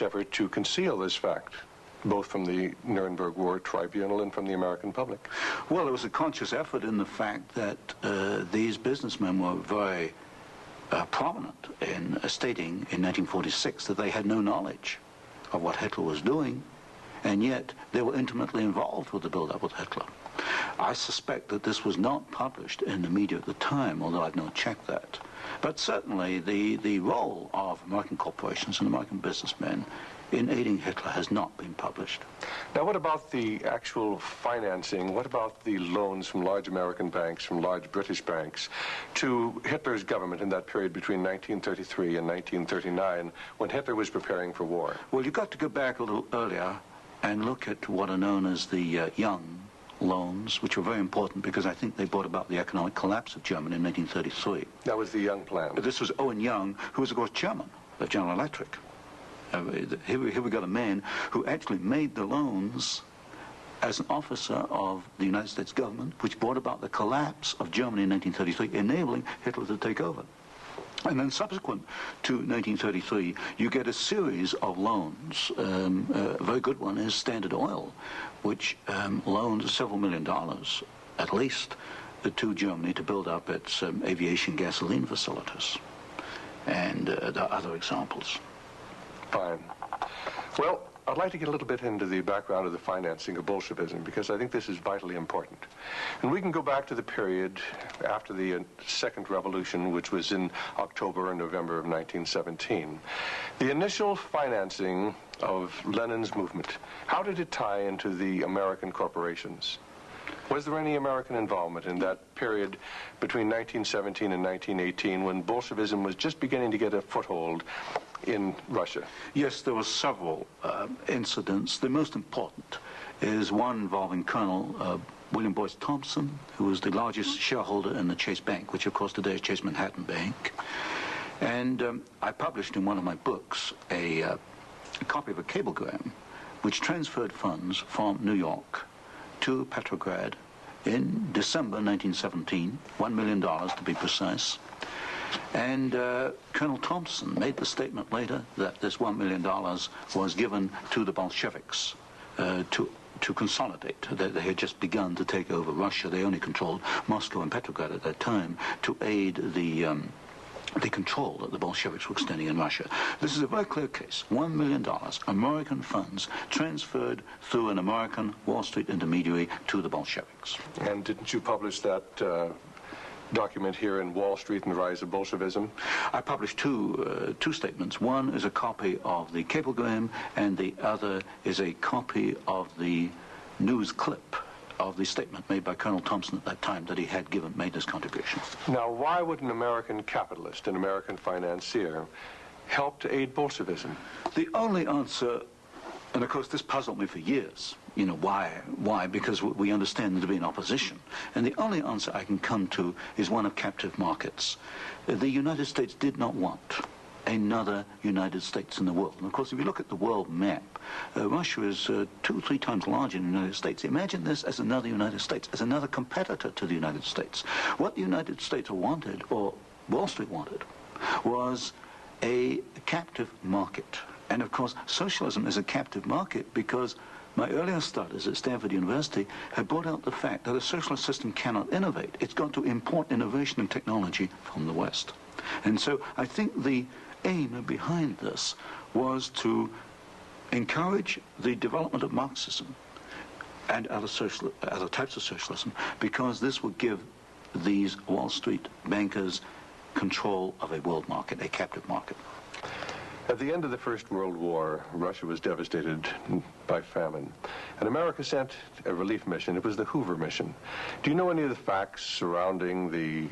conscious effort to conceal this fact, both from the Nuremberg War Tribunal and from the American public? Well, it was a conscious effort in the fact that these businessmen were very prominent in stating in 1946 that they had no knowledge of what Hitler was doing, and yet they were intimately involved with the build-up with Hitler. I suspect that this was not published in the media at the time, although I've not checked that. But certainly the role of American corporations and American businessmen in aiding Hitler has not been published. Now, what about the actual financing? What about the loans from large American banks, from large British banks, to Hitler's government in that period between 1933 and 1939, when Hitler was preparing for war? Well, you've got to go back a little earlier and look at what are known as the young loans, which were very important because I think they brought about the economic collapse of Germany in 1933. That was the Young Plan. This was Owen Young, who was, of course, chairman of General Electric. Here we got a man who actually made the loans as an officer of the United States government, which brought about the collapse of Germany in 1933, enabling Hitler to take over. And then subsequent to 1933, you get a series of loans. A very good one is Standard Oil, which loaned several $1 million, at least, to Germany to build up its aviation gasoline facilities. And there are other examples. Fine. Well, I'd like to get a little bit into the background of the financing of Bolshevism, because I think this is vitally important. And we can go back to the period after the Second Revolution, which was in October and November of 1917. The initial financing of Lenin's movement, how did it tie into the American corporations? Was there any American involvement in that period between 1917 and 1918, when Bolshevism was just beginning to get a foothold in Russia? Yes, there were several incidents. The most important is one involving Colonel William Boyce Thompson, who was the largest shareholder in the Chase Bank, which of course today is Chase Manhattan Bank. And I published in one of my books a copy of a cablegram which transferred funds from New York to Petrograd in December 1917, $1 million to be precise. And Colonel Thompson made the statement later that this $1 million was given to the Bolsheviks to consolidate. They had just begun to take over Russia. They only controlled Moscow and Petrograd at that time, to aid the control that the Bolsheviks were extending in Russia. This is a very clear case. $1 million, American funds, transferred through an American Wall Street intermediary to the Bolsheviks. And didn't you publish that document here in Wall Street and the Rise of Bolshevism? I published two statements. One is a copy of the cablegram, and the other is a copy of the news clip of the statement made by Colonel Thompson at that time that he had made this contribution. Now, why would an American capitalist, an American financier, help to aid Bolshevism? The only answer, and of course this puzzled me for years, you know, why? Why? Because we understand there to be an opposition. And the only answer I can come to is one of captive markets. The United States did not want another United States in the world. And of course, if you look at the world map, Russia is 2 or 3 times larger than the United States. Imagine this as another United States, as another competitor to the United States. What the United States wanted, or Wall Street wanted, was a captive market. And of course, socialism is a captive market because my earlier studies at Stanford University had brought out the fact that a socialist system cannot innovate. It's got to import innovation and technology from the West. And so I think the aim behind this was to encourage the development of Marxism and other types of socialism, because this would give these Wall Street bankers control of a world market, a captive market. At the end of the First World War, Russia was devastated by famine, and America sent a relief mission. It was the Hoover mission. Do you know any of the facts surrounding the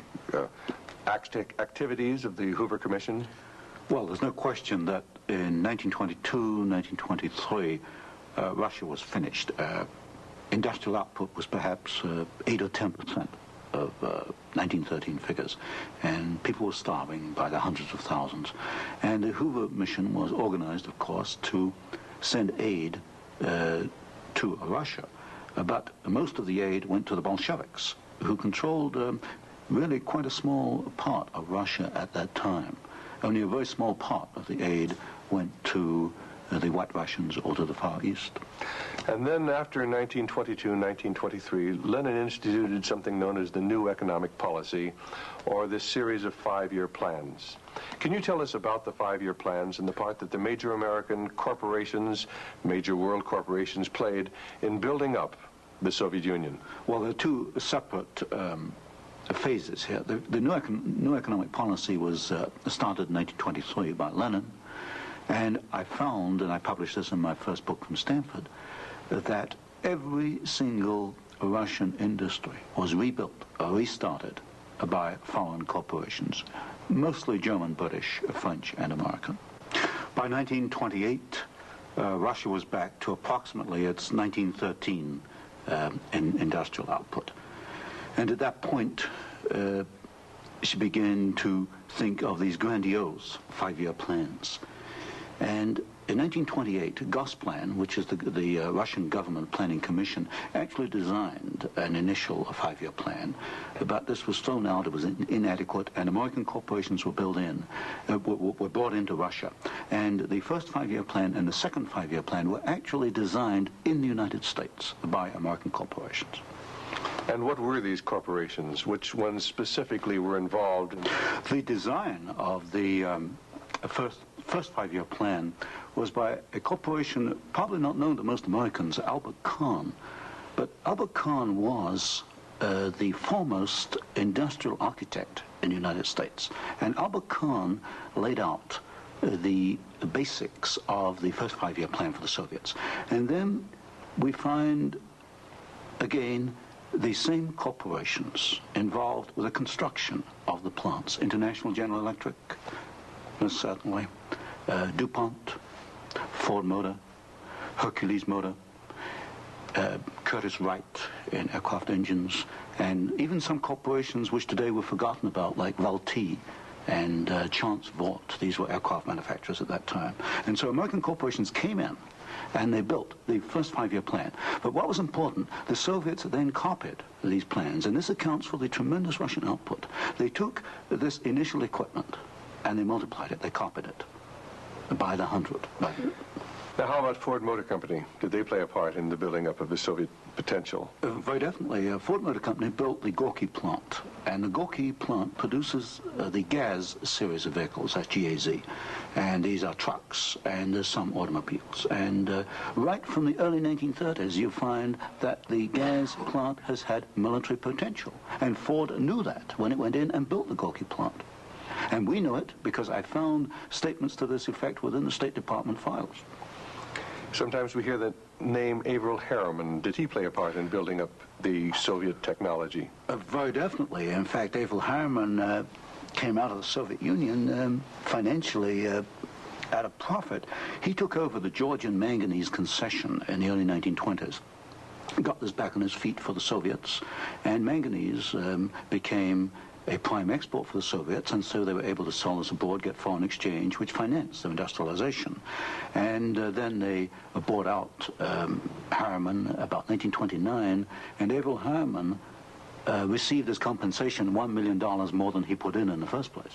activities of the Hoover Commission? Well, there's no question that in 1922, 1923, Russia was finished. Industrial output was perhaps 8 or 10% of 1913 figures, and people were starving by the hundreds of thousands. And the Hoover mission was organized, of course, to send aid to Russia. But most of the aid went to the Bolsheviks, who controlled really quite a small part of Russia at that time. Only a very small part of the aid went to the White Russians or to the Far East. And then after 1922, 1923, Lenin instituted something known as the New Economic Policy, or this series of 5-year plans. Can you tell us about the 5-year plans and the part that the major American corporations, major world corporations played in building up the Soviet Union? Well, there are two separate phases here. The new economic policy was started in 1923 by Lenin, and I found, and I published this in my first book from Stanford, that every single Russian industry was rebuilt or restarted by foreign corporations, mostly German, British, French, and American. By 1928, Russia was back to approximately its 1913 industrial output. And at that point, she began to think of these grandiose 5-year plans. And in 1928, Gosplan, which is the Russian government planning commission, actually designed an initial 5-year plan, but this was thrown out, it was inadequate, and American corporations were brought into Russia. And the first 5-year plan and the second 5-year plan were actually designed in the United States by American corporations. And what were these corporations? Which ones specifically were involved? The design of the first 5-year plan was by a corporation probably not known to most Americans, Albert Kahn. But Albert Kahn was the foremost industrial architect in the United States. And Albert Kahn laid out the basics of the first 5-year plan for the Soviets. And then we find, again, the same corporations involved with the construction of the plants. International General Electric, certainly, DuPont, Ford Motor, Hercules Motor, Curtiss-Wright in aircraft engines, and even some corporations which today were forgotten about, like Vultee and Chance Vought. These were aircraft manufacturers at that time. And so American corporations came in and they built the first 5-year plan. But what was important, the Soviets then copied these plans, and this accounts for the tremendous Russian output. They took this initial equipment and they multiplied it, they copied it by the 100. Now, how about Ford Motor Company? Did they play a part in the building up of the Soviet potential? Very definitely. Ford Motor Company built the Gorky plant, and the Gorky plant produces the GAZ series of vehicles, that's GAZ, and these are trucks, and there's some automobiles. And right from the early 1930s, you find that the GAZ plant has had military potential, and Ford knew that when it went in and built the Gorky plant. And we know it because I found statements to this effect within the State Department files. Sometimes we hear the name Averell Harriman. Did he play a part in building up the Soviet technology? Very definitely. In fact, Averell Harriman came out of the Soviet Union financially at a profit. He took over the Georgian manganese concession in the early 1920s. Got this back on his feet for the Soviets, and manganese became a prime export for the Soviets, and so they were able to sell this abroad, get foreign exchange, which financed their industrialization. And then they bought out Harriman about 1929, and Averell Harriman received as compensation $1 million more than he put in the first place.